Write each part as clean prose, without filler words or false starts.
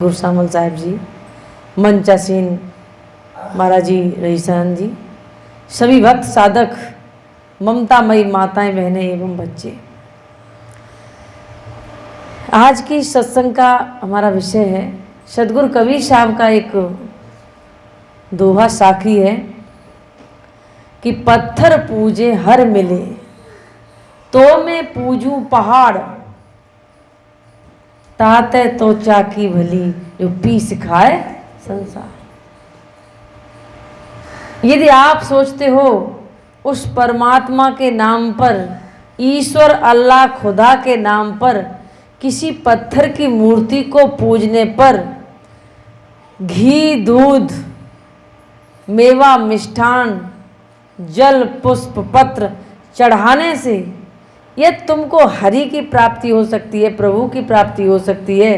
गुरु सामल साहब जी, मंचासीन महाराज जी, रईसान जी, सभी भक्त साधक, ममतामयी माताएं, बहनें एवं बच्चे, आज की सत्संग का हमारा विषय है सदगुरु कबीर साहब का एक दोहा साखी है कि पत्थर पूजे हर मिले तो मैं पूजूं पहाड़, ताते तो चाकी भली जो पी सिखाए संसार। यदि आप सोचते हो उस परमात्मा के नाम पर, ईश्वर अल्लाह खुदा के नाम पर किसी पत्थर की मूर्ति को पूजने पर घी दूध मेवा मिष्ठान जल पुष्प पत्र चढ़ाने से यह तुमको हरि की प्राप्ति हो सकती है, प्रभु की प्राप्ति हो सकती है,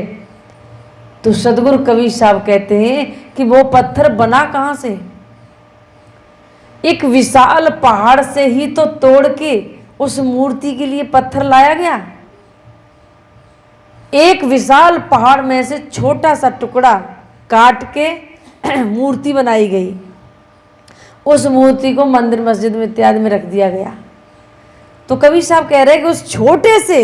तो सदगुरु कबीर साहब कहते हैं कि वो पत्थर बना कहाँ से? एक विशाल पहाड़ से ही तो तोड़ के उस मूर्ति के लिए पत्थर लाया गया। एक विशाल पहाड़ में से छोटा सा टुकड़ा काट के मूर्ति बनाई गई। उस मूर्ति को मंदिर मस्जिद में इत्यादि में रख दिया गया। तो कबीर साहब कह रहे हैं कि उस छोटे से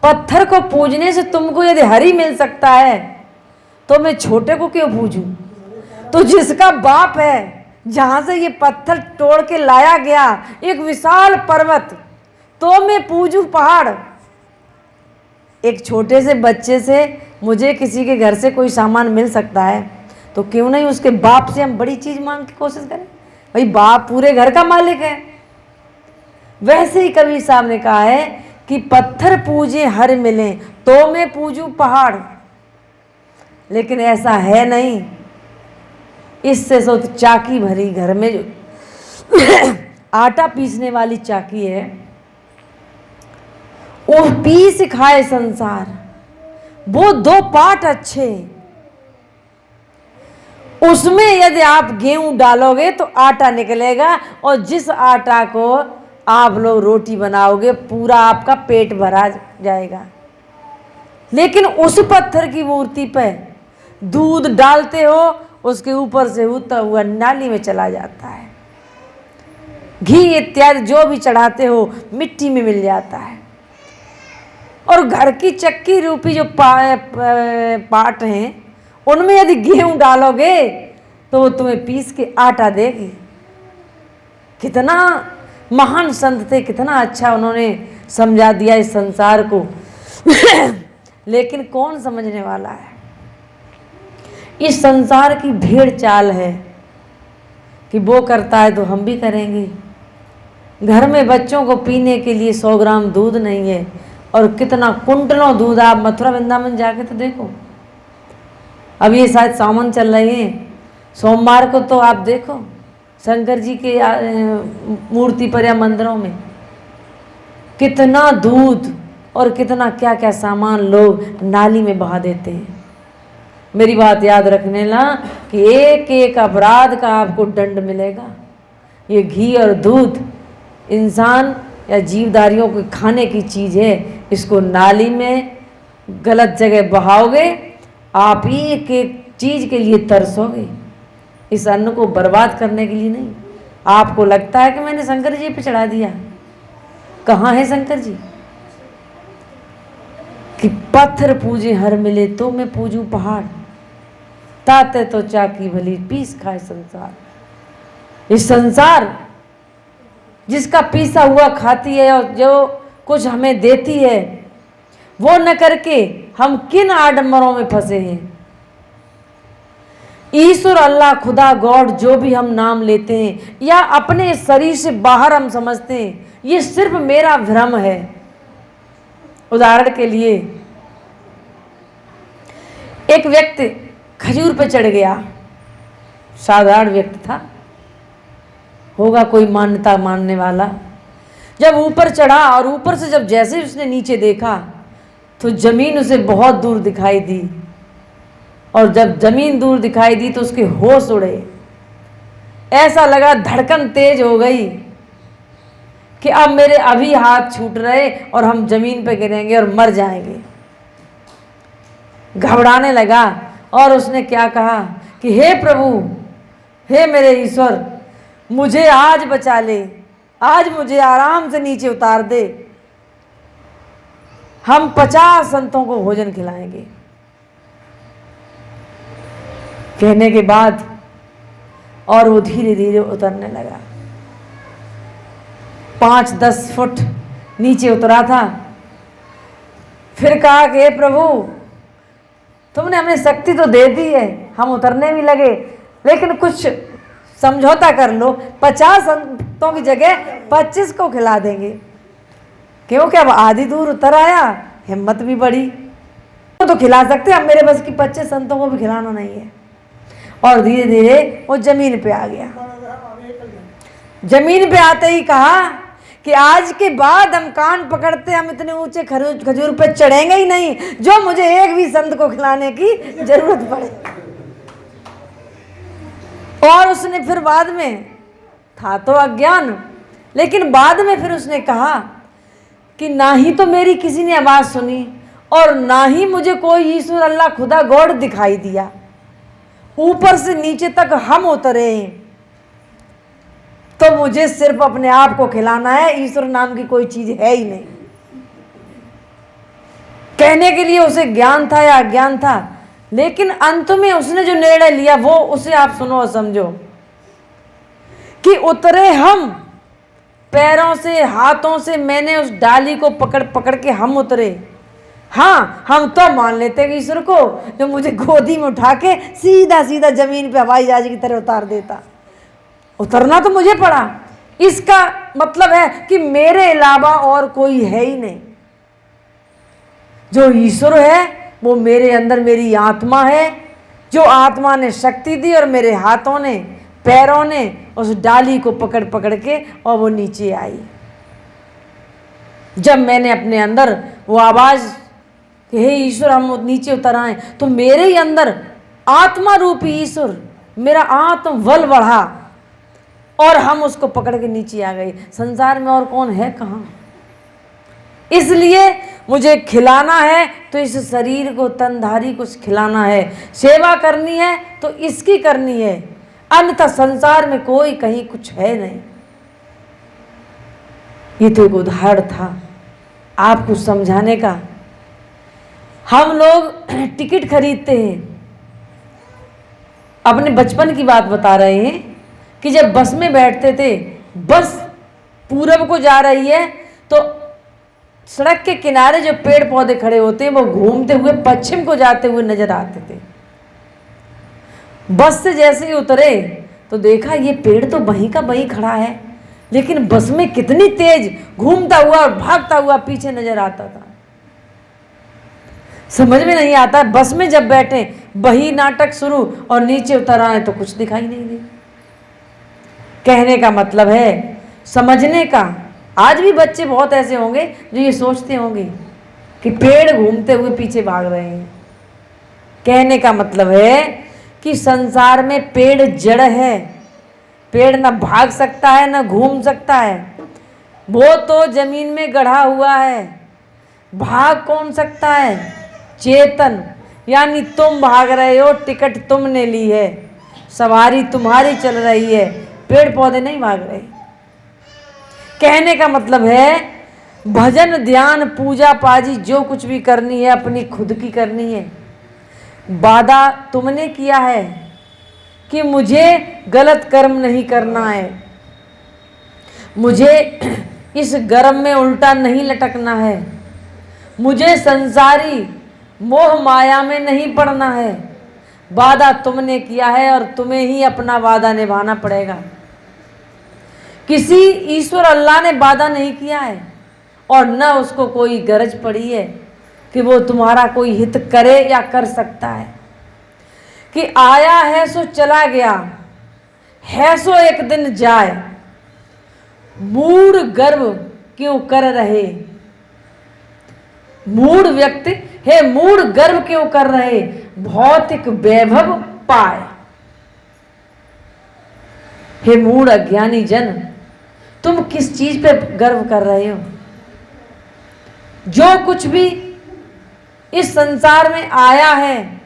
पत्थर को पूजने से तुमको यदि हरि मिल सकता है तो मैं छोटे को क्यों पूजूं? तो जिसका बाप है, जहां से ये पत्थर तोड़ के लाया गया, एक विशाल पर्वत, तो मैं पूजूं पहाड़। एक छोटे से बच्चे से मुझे किसी के घर से कोई सामान मिल सकता है, तो क्यों नहीं उसके बाप से हम बड़ी चीज मांग की कोशिश करें? भाई बाप पूरे घर का मालिक है। वैसे ही कबीर साहब ने कहा है कि पत्थर पूजे हर मिले तो मैं पूजूं पहाड़, लेकिन ऐसा है नहीं। इससे तो चाकी भरी, घर में जो आटा पीसने वाली चाकी है वो पीस खाए संसार, वो दो पार्ट अच्छे, उसमें यदि आप गेहूं डालोगे तो आटा निकलेगा, और जिस आटा को आप लोग रोटी बनाओगे पूरा आपका पेट भरा जाएगा। लेकिन उस पत्थर की मूर्ति पे दूध डालते हो, उसके ऊपर से होता हुआ नाली में चला जाता है। घी इत्यादि जो भी चढ़ाते हो मिट्टी में मिल जाता है। और घर की चक्की रूपी जो पाट हैं उनमें यदि गेहूं डालोगे तो वो तुम्हें पीस के आटा देगी। कितना महान संत थे, कितना अच्छा उन्होंने समझा दिया इस संसार को। लेकिन कौन समझने वाला है? इस संसार की भेड़ चाल है कि वो करता है तो हम भी करेंगे। घर में बच्चों को पीने के लिए 100 ग्राम दूध नहीं है, और कितना कुंटलों दूध। आप मथुरा वृंदावन जाके तो देखो, अब ये शायद सावन चल रहे हैं, सोमवार को तो आप देखो शंकर जी के मूर्ति पर या मंदिरों में कितना दूध और कितना क्या क्या सामान लोग नाली में बहा देते हैं। मेरी बात याद रखने ना कि एक एक अपराध का आपको दंड मिलेगा। ये घी और दूध इंसान या जीवधारियों को खाने की चीज़ है, इसको नाली में गलत जगह बहाओगे, आप ही एक एक चीज़ के लिए तरसोगे, इस अन्न को बर्बाद करने के लिए नहीं। आपको लगता है कि मैंने शंकर जी पे चढ़ा दिया, कहाँ है शंकर जी? कि पत्थर पूजे हर मिले तो मैं पूजूं पहाड़, ताते तो चाकी भली पीस खाए संसार। इस संसार जिसका पीसा हुआ खाती है और जो कुछ हमें देती है, वो न करके हम किन आडंबरों में फंसे हैं। ईश्वर अल्लाह खुदा गॉड जो भी हम नाम लेते हैं या अपने शरीर से बाहर हम समझते हैं, ये सिर्फ मेरा भ्रम है। उदाहरण के लिए एक व्यक्ति खजूर पे चढ़ गया, साधारण व्यक्ति था, होगा कोई मान्यता मानने वाला। जब ऊपर चढ़ा और ऊपर से जब जैसे उसने नीचे देखा तो जमीन उसे बहुत दूर दिखाई दी, और जब जमीन दूर दिखाई दी तो उसके होश उड़े। ऐसा लगा, धड़कन तेज हो गई कि अब मेरे अभी हाथ छूट रहे और हम जमीन पे गिरेंगे और मर जाएंगे। घबराने लगा और उसने क्या कहा कि हे प्रभु, हे मेरे ईश्वर, मुझे आज बचा ले, आज मुझे आराम से नीचे उतार दे, हम 50 संतों को भोजन खिलाएंगे। कहने के बाद और वो धीरे धीरे उतरने लगा। 5-10 फुट नीचे उतरा था। फिर कहा कि हे प्रभु, तुमने हमें शक्ति तो दे दी है, हम उतरने भी लगे, लेकिन कुछ समझौता कर लो, 50 संतों की जगह 25 को खिला देंगे, क्योंकि अब आधी दूर उतर आया, हिम्मत भी बढ़ी, तो खिला सकते, अब मेरे बस की 25 संतों को भी खिलाना नहीं है। और धीरे धीरे वो जमीन पे आ गया। जमीन पे आते ही कहा कि आज के बाद हम कान पकड़ते, हम इतने ऊंचे खजूर पे चढ़ेंगे ही नहीं जो मुझे एक भी संत को खिलाने की जरूरत पड़े। और उसने फिर बाद में, था तो अज्ञान, लेकिन बाद में फिर उसने कहा कि ना ही तो मेरी किसी ने आवाज़ सुनी और ना ही मुझे कोई ईश्वर अल्लाह खुदा गॉड दिखाई दिया, ऊपर से नीचे तक हम उतरे हैं, तो मुझे सिर्फ अपने आप को खिलाना है, ईश्वर नाम की कोई चीज है ही नहीं। कहने के लिए उसे ज्ञान था या अज्ञान था, लेकिन अंत में उसने जो निर्णय लिया वो उसे आप सुनो और समझो कि उतरे हम पैरों से, हाथों से, मैंने उस डाली को पकड़ पकड़ के हम उतरे। हाँ, हम तो मान लेते हैं ईश्वर को जो मुझे गोदी में उठा के सीधा सीधा जमीन पे हवाई जहाज की तरह उतार देता। उतरना तो मुझे पड़ा, इसका मतलब है कि मेरे अलावा और कोई है ही नहीं। जो ईश्वर है वो मेरे अंदर मेरी आत्मा है, जो आत्मा ने शक्ति दी और मेरे हाथों ने, पैरों ने उस डाली को पकड़ पकड़ के और वो नीचे आई। जब मैंने अपने अंदर वो आवाज़ कि हे ईश्वर हम नीचे उतर आए, तो मेरे ही अंदर आत्मा रूपी ईश्वर, मेरा आत्म बल बढ़ा और हम उसको पकड़ के नीचे आ गए। संसार में और कौन है कहाँ? इसलिए मुझे खिलाना है तो इस शरीर को, तनधारी को खिलाना है, सेवा करनी है तो इसकी करनी है, अन्यथा संसार में कोई कहीं कुछ है नहीं। ये तो एक उदाहरण था आपको समझाने का। हम लोग टिकट खरीदते हैं, अपने बचपन की बात बता रहे हैं कि जब बस में बैठते थे, बस पूरब को जा रही है तो सड़क के किनारे जो पेड़ पौधे खड़े होते हैं वो घूमते हुए पश्चिम को जाते हुए नजर आते थे। बस से जैसे ही उतरे तो देखा ये पेड़ तो वहीं का वहीं खड़ा है, लेकिन बस में कितनी तेज घूमता हुआ और भागता हुआ पीछे नजर आता था। समझ में नहीं आता, बस में जब बैठे वही नाटक शुरू और नीचे उतर आए तो कुछ दिखाई नहीं दे। कहने का मतलब है, समझने का। आज भी बच्चे बहुत ऐसे होंगे जो ये सोचते होंगे कि पेड़ घूमते हुए पीछे भाग रहे हैं। कहने का मतलब है कि संसार में पेड़ जड़ है, पेड़ ना भाग सकता है ना घूम सकता है, वो तो जमीन में गढ़ा हुआ है। भाग कौन सकता है? चेतन, यानी तुम भाग रहे हो, टिकट तुमने ली है, सवारी तुम्हारी चल रही है, पेड़ पौधे नहीं भाग रहे। कहने का मतलब है भजन, ध्यान, पूजा पाजी जो कुछ भी करनी है अपनी खुद की करनी है। वादा तुमने किया है कि मुझे गलत कर्म नहीं करना है, मुझे इस गर्म में उल्टा नहीं लटकना है, मुझे संसारी मोह माया में नहीं पड़ना है। वादा तुमने किया है और तुम्हें ही अपना वादा निभाना पड़ेगा। किसी ईश्वर अल्लाह ने वादा नहीं किया है और न उसको कोई गरज पड़ी है कि वो तुम्हारा कोई हित करे या कर सकता है। कि आया है सो चला गया है सो एक दिन जाए, मूढ़ गर्व क्यों कर रहे। मूढ़ व्यक्ति हे मूढ़ गर्व क्यों कर रहे, भौतिक वैभव पाए। हे मूढ़ अज्ञानी जन, तुम किस चीज पे गर्व कर रहे हो? जो कुछ भी इस संसार में आया है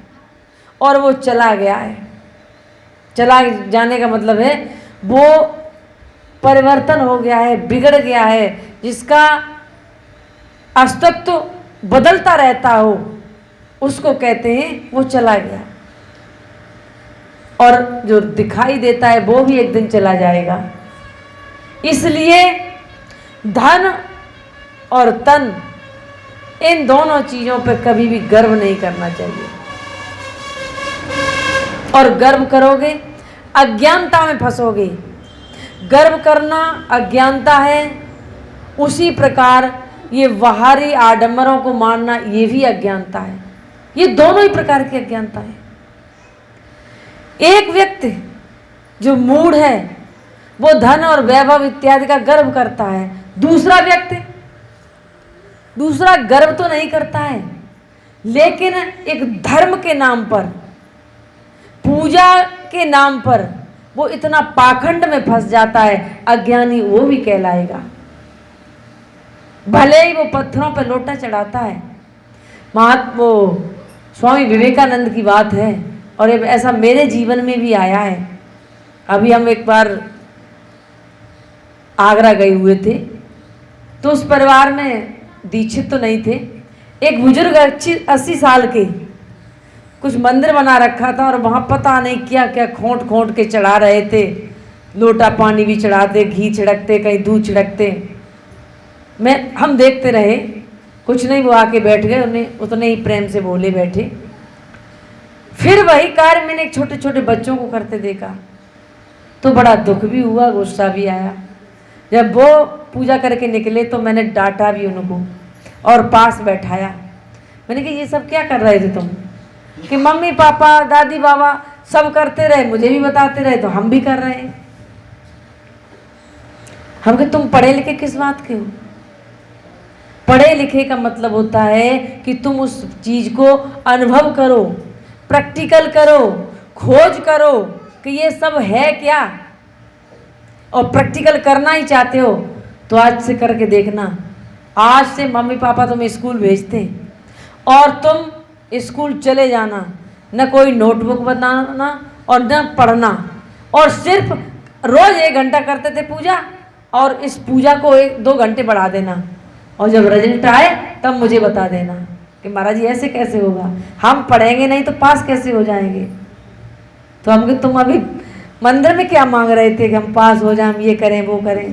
और वो चला गया है। चला जाने का मतलब है वो परिवर्तन हो गया है, बिगड़ गया है, जिसका अस्तित्व बदलता रहता हो उसको कहते हैं वो चला गया। और जो दिखाई देता है वो भी एक दिन चला जाएगा। इसलिए धन और तन, इन दोनों चीजों पर कभी भी गर्व नहीं करना चाहिए। और गर्व करोगे अज्ञानता में फंसोगे। गर्व करना अज्ञानता है, उसी प्रकार ये बाहरी आडंबरों को मानना ये भी अज्ञानता है। ये दोनों ही प्रकार की अज्ञानता है। एक व्यक्ति जो मूढ़ है वो धन और वैभव इत्यादि का गर्व करता है, दूसरा व्यक्ति दूसरा गर्व तो नहीं करता है, लेकिन एक धर्म के नाम पर, पूजा के नाम पर वो इतना पाखंड में फंस जाता है, अज्ञानी वो भी कहलाएगा। भले ही वो पत्थरों पर लोटा चढ़ाता है। वो स्वामी विवेकानंद की बात है और ऐसा मेरे जीवन में भी आया है। अभी हम एक बार आगरा गए हुए थे, तो उस परिवार में दीक्षित तो नहीं थे, एक बुजुर्ग 80 साल के कुछ मंदिर बना रखा था और वहाँ पता नहीं क्या क्या खोंट खोंट के चढ़ा रहे थे। लोटा पानी भी चढ़ाते, घी छिड़कते, कहीं दूध छिड़कते। हम देखते रहे, कुछ नहीं, वो आके बैठ गए, उन्हें उतने ही प्रेम से बोले बैठे। फिर वही कार्य मैंने एक छोटे छोटे बच्चों को करते देखा तो बड़ा दुख भी हुआ, गुस्सा भी आया। जब वो पूजा करके निकले तो मैंने डांटा भी उनको और पास बैठाया। मैंने कहा ये सब क्या कर रहे थे तुम? कि मम्मी पापा दादी बाबा सब करते रहे, मुझे भी बताते रहे तो हम भी कर रहे हैं। हम कहे तुम पढ़े लिखे किस बात के हो? पढ़े लिखे का मतलब होता है कि तुम उस चीज को अनुभव करो, प्रैक्टिकल करो, खोज करो कि ये सब है क्या, और प्रैक्टिकल करना ही चाहते हो तो आज से करके देखना। आज से मम्मी पापा तुम्हें स्कूल भेजते हैं और तुम स्कूल चले जाना, न कोई नोटबुक बनाना और न पढ़ना, और सिर्फ रोज 1 घंटा करते थे पूजा, और इस पूजा को 1-2 घंटे बढ़ा देना, और जब रिजल्ट आए तब मुझे बता देना कि महाराज जी ऐसे कैसे होगा, हम पढ़ेंगे नहीं तो पास कैसे हो जाएंगे। तो हम कहे तुम अभी मंदिर में क्या मांग रहे थे कि हम पास हो जाए, हम ये करें वो करें,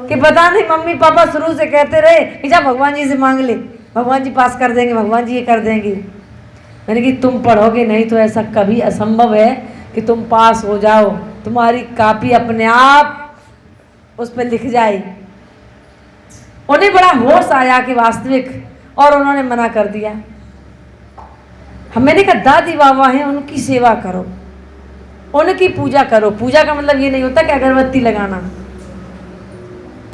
कि पता नहीं मम्मी पापा शुरू से कहते रहे कि जा भगवान जी से मांग ले, भगवान जी पास कर देंगे, भगवान जी ये कर देंगे। मैंने कि तुम पढ़ोगे नहीं तो ऐसा कभी असंभव है कि तुम पास हो जाओ, तुम्हारी कॉपी अपने आप उस पर लिख जाए। उन्हें बड़ा होश आया कि वास्तविक, और उन्होंने मना कर दिया। मैंने कहा दादी बाबा हैं, उनकी सेवा करो, उनकी पूजा करो। पूजा का मतलब ये नहीं होता कि अगरबत्ती लगाना।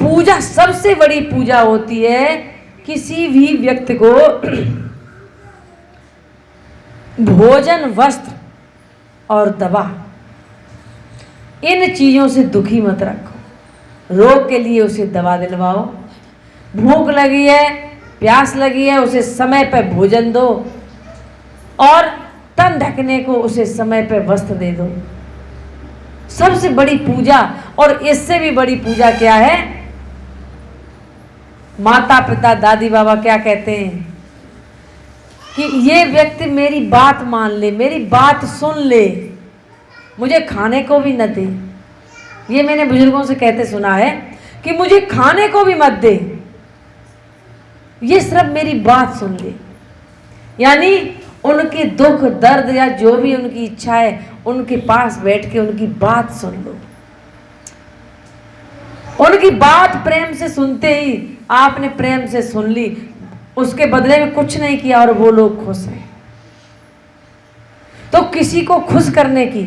पूजा सबसे बड़ी पूजा होती है किसी भी व्यक्ति को भोजन, वस्त्र और दवा, इन चीजों से दुखी मत रखो। रोग के लिए उसे दवा दिलवाओ, भूख लगी है, प्यास लगी है, उसे समय पर भोजन दो, और तन ढकने को उसे समय पर वस्त्र दे दो। सबसे बड़ी पूजा, और इससे भी बड़ी पूजा क्या है? माता पिता दादी बाबा क्या कहते हैं कि ये व्यक्ति मेरी बात मान ले, मेरी बात सुन ले, मुझे खाने को भी न दे। ये मैंने बुजुर्गों से कहते सुना है कि मुझे खाने को भी मत दे, ये सिर्फ मेरी बात सुन ले। यानी उनके दुख दर्द या जो भी उनकी इच्छा है, उनके पास बैठ के उनकी बात सुन लो। उनकी बात प्रेम से सुनते ही आपने प्रेम से सुन ली, उसके बदले में कुछ नहीं किया और वो लोग खुश हैं। तो किसी को खुश करने की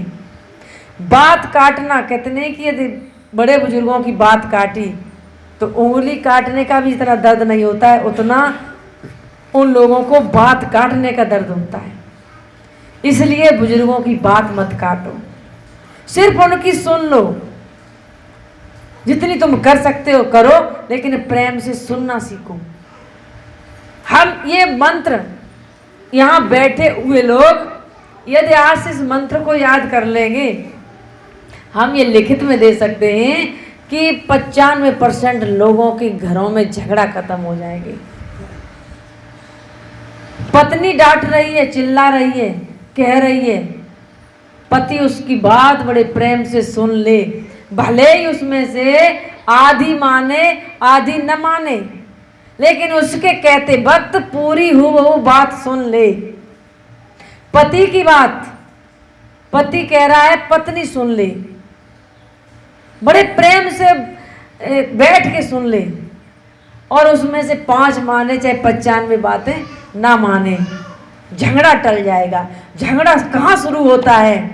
बात काटना, कहते नहीं कि यदि बड़े बुजुर्गों की बात काटी तो उंगली काटने का भी इतना दर्द नहीं होता है, उतना उन लोगों को बात काटने का दर्द होता है। इसलिए बुजुर्गों की बात मत काटो, सिर्फ उनकी सुन लो। जितनी तुम कर सकते हो करो, लेकिन प्रेम से सुनना सीखो। हम ये मंत्र यहाँ बैठे हुए लोग यदि आज से इस मंत्र को याद कर लेंगे, हम ये लिखित में दे सकते हैं कि 95% लोगों के घरों में झगड़ा खत्म हो जाएंगे। पत्नी डांट रही है, चिल्ला रही है, कह रही है, पति उसकी बात बड़े प्रेम से सुन ले, भले ही उसमें से आधी माने आधी न माने, लेकिन उसके कहते वक्त पूरी हूबहू बात सुन ले। पति की बात पति कह रहा है, पत्नी सुन ले, बड़े प्रेम से बैठ के सुन ले, और उसमें से 5 माने चाहे 95 बातें ना माने, झगड़ा टल जाएगा। झगड़ा कहाँ शुरू होता है?